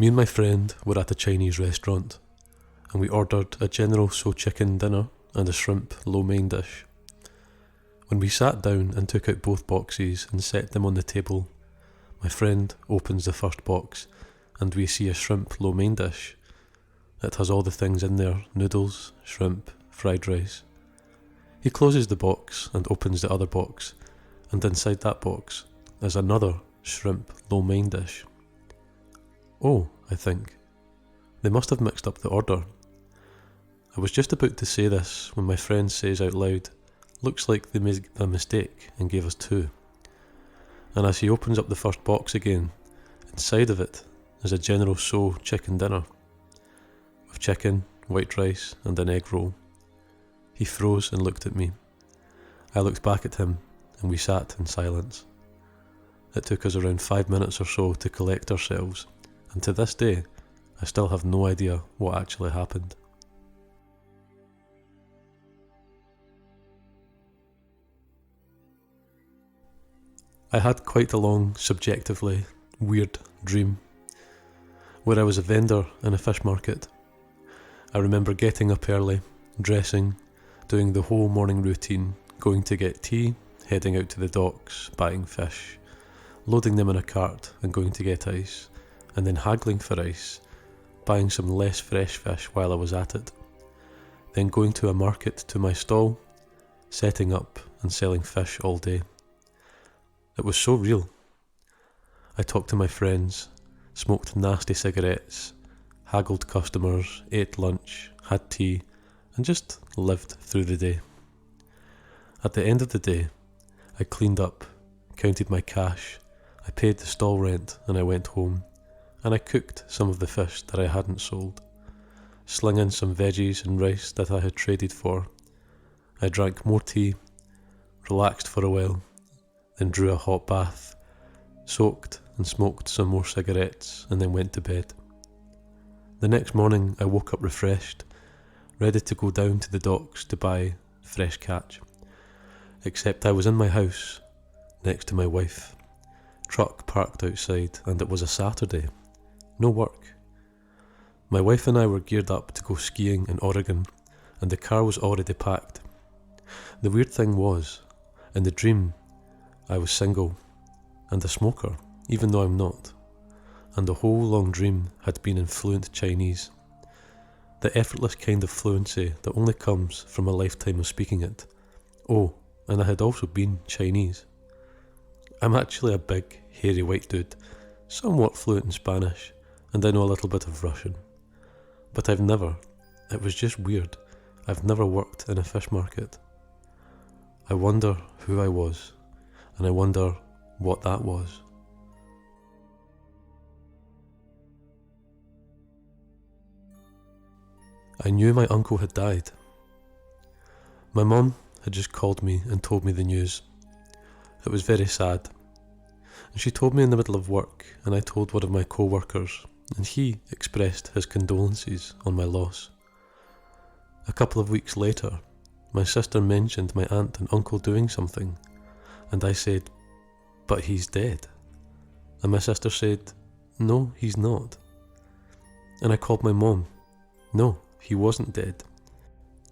Me and my friend were at a Chinese restaurant, and we ordered a General Tso chicken dinner and a shrimp lo mein dish. When we sat down and took out both boxes and set them on the table, my friend opens the first box and we see a shrimp lo mein dish. It has all the things in there: noodles, shrimp, fried rice. He closes the box and opens the other box, and inside that box is another shrimp lo mein dish. Oh, I think. They must have mixed up the order. I was just about to say this when my friend says out loud, "Looks like they made a mistake and gave us two." And as he opens up the first box again, inside of it is a General Tso chicken dinner, with chicken, white rice and an egg roll. He froze and looked at me. I looked back at him and we sat in silence. It took us around 5 minutes or so to collect ourselves, and to this day, I still have no idea what actually happened. I had quite a long, subjectively weird dream, where I was a vendor in a fish market. I remember getting up early, dressing, doing the whole morning routine, going to get tea, heading out to the docks, buying fish, loading them in a cart and going to get ice, and then haggling for ice, buying some less fresh fish while I was at it, then going to a market to my stall, setting up and selling fish all day. It was so real. I talked to my friends, smoked nasty cigarettes, haggled customers, ate lunch, had tea, and just lived through the day. At the end of the day, I cleaned up, counted my cash, I paid the stall rent and I went home, and I cooked some of the fish that I hadn't sold, slung in some veggies and rice that I had traded for. I drank more tea, relaxed for a while, then drew a hot bath, soaked and smoked some more cigarettes, and then went to bed. The next morning I woke up refreshed, ready to go down to the docks to buy fresh catch. Except I was in my house, next to my wife. Truck parked outside, and it was a Saturday. No work. My wife and I were geared up to go skiing in Oregon, and the car was already packed. The weird thing was, in the dream, I was single, and a smoker, even though I'm not, and the whole long dream had been in fluent Chinese. The effortless kind of fluency that only comes from a lifetime of speaking it. Oh, and I had also been Chinese. I'm actually a big, hairy white dude, somewhat fluent in Spanish, and I know a little bit of Russian. But it was just weird, I've never worked in a fish market. I wonder who I was, and I wonder what that was. I knew my uncle had died. My mum had just called me and told me the news. It was very sad. And she told me in the middle of work, and I told one of my co-workers, and he expressed his condolences on my loss. A couple of weeks later, my sister mentioned my aunt and uncle doing something, and I said, "But he's dead." And my sister said, "No, he's not." And I called my mom. No, he wasn't dead.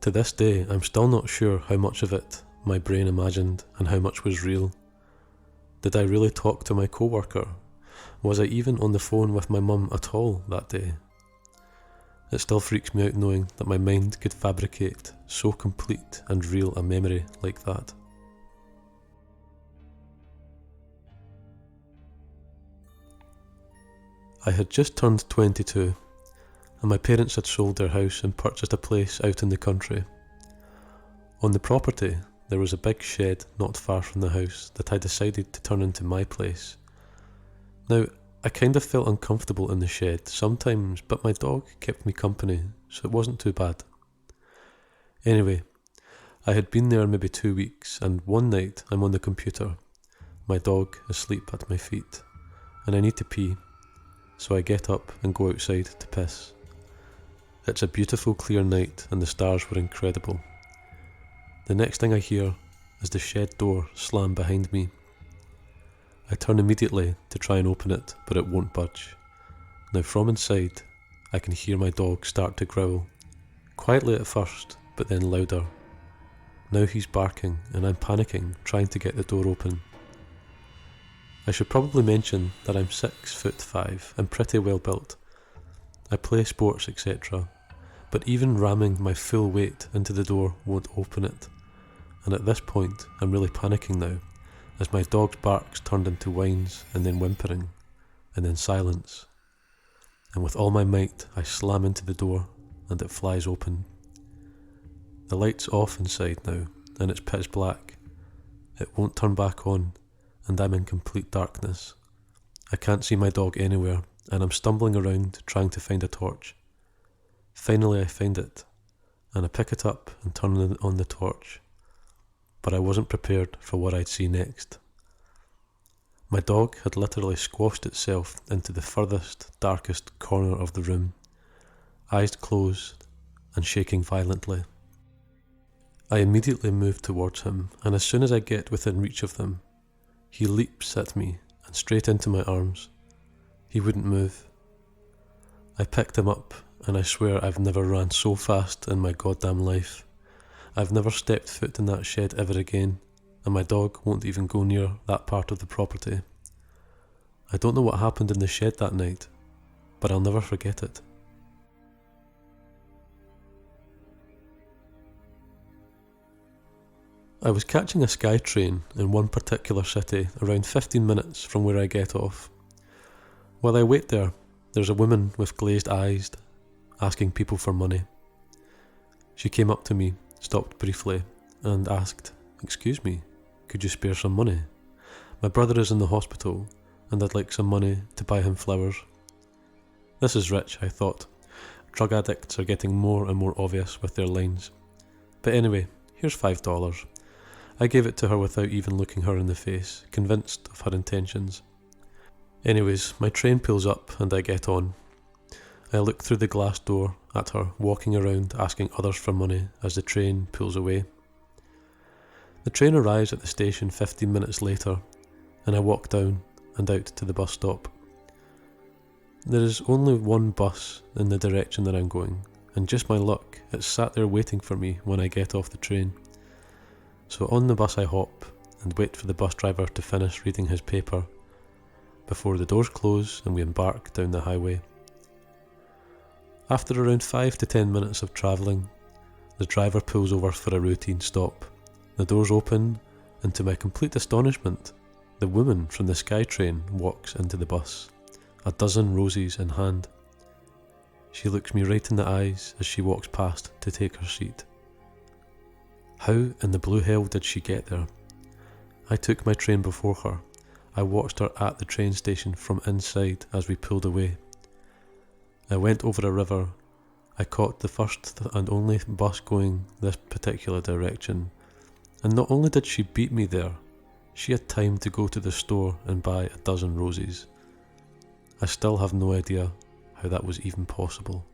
To this day, I'm still not sure how much of it my brain imagined and how much was real. Did I really talk to my co-worker? Was I even on the phone with my mum at all that day? It still freaks me out knowing that my mind could fabricate so complete and real a memory like that. I had just turned 22, and my parents had sold their house and purchased a place out in the country. On the property, there was a big shed not far from the house that I decided to turn into my place. Now, I kind of felt uncomfortable in the shed sometimes, but my dog kept me company, so it wasn't too bad. Anyway, I had been there maybe 2 weeks, and one night I'm on the computer, my dog asleep at my feet, and I need to pee, so I get up and go outside to piss. It's a beautiful clear night and the stars were incredible. The next thing I hear is the shed door slam behind me. I turn immediately to try and open it, but it won't budge. Now from inside, I can hear my dog start to growl, quietly at first, but then louder. Now he's barking and I'm panicking, trying to get the door open. I should probably mention that I'm 6'5" and pretty well built. I play sports, etc., but even ramming my full weight into the door won't open it, and at this point I'm really panicking now, as my dog's barks turned into whines and then whimpering, and then silence, and with all my might I slam into the door and it flies open. The light's off inside now, and it's pitch black. It won't turn back on, and I'm in complete darkness. I can't see my dog anywhere, and I'm stumbling around trying to find a torch. Finally I find it, and I pick it up and turn on the torch, but I wasn't prepared for what I'd see next. My dog had literally squashed itself into the furthest, darkest corner of the room, eyes closed and shaking violently. I immediately move towards him, and as soon as I get within reach of him, he leaps at me and straight into my arms. He wouldn't move. I picked him up, and I swear I've never ran so fast in my goddamn life. I've never stepped foot in that shed ever again, and my dog won't even go near that part of the property. I don't know what happened in the shed that night, but I'll never forget it. I was catching a sky train in one particular city around 15 minutes from where I get off. While I wait there, there's a woman with glazed eyes asking people for money. She came up to me, stopped briefly, and asked, "Excuse me, could you spare some money? My brother is in the hospital, and I'd like some money to buy him flowers." This is rich, I thought. Drug addicts are getting more and more obvious with their lines. But anyway, here's $5. I gave it to her without even looking her in the face, convinced of her intentions. Anyways, my train pulls up and I get on. I look through the glass door at her, walking around asking others for money as the train pulls away. The train arrives at the station 15 minutes later, and I walk down and out to the bus stop. There is only one bus in the direction that I'm going, and just my luck, it's sat there waiting for me when I get off the train. So on the bus I hop and wait for the bus driver to finish reading his paper before the doors close and we embark down the highway. After around 5 to 10 minutes of travelling, the driver pulls over for a routine stop. The doors open, and to my complete astonishment, the woman from the SkyTrain walks into the bus, a dozen roses in hand. She looks me right in the eyes as she walks past to take her seat. How in the blue hell did she get there? I took my train before her. I watched her at the train station from inside as we pulled away. I went over a river. I caught the first and only bus going this particular direction. And not only did she beat me there, she had time to go to the store and buy a dozen roses. I still have no idea how that was even possible.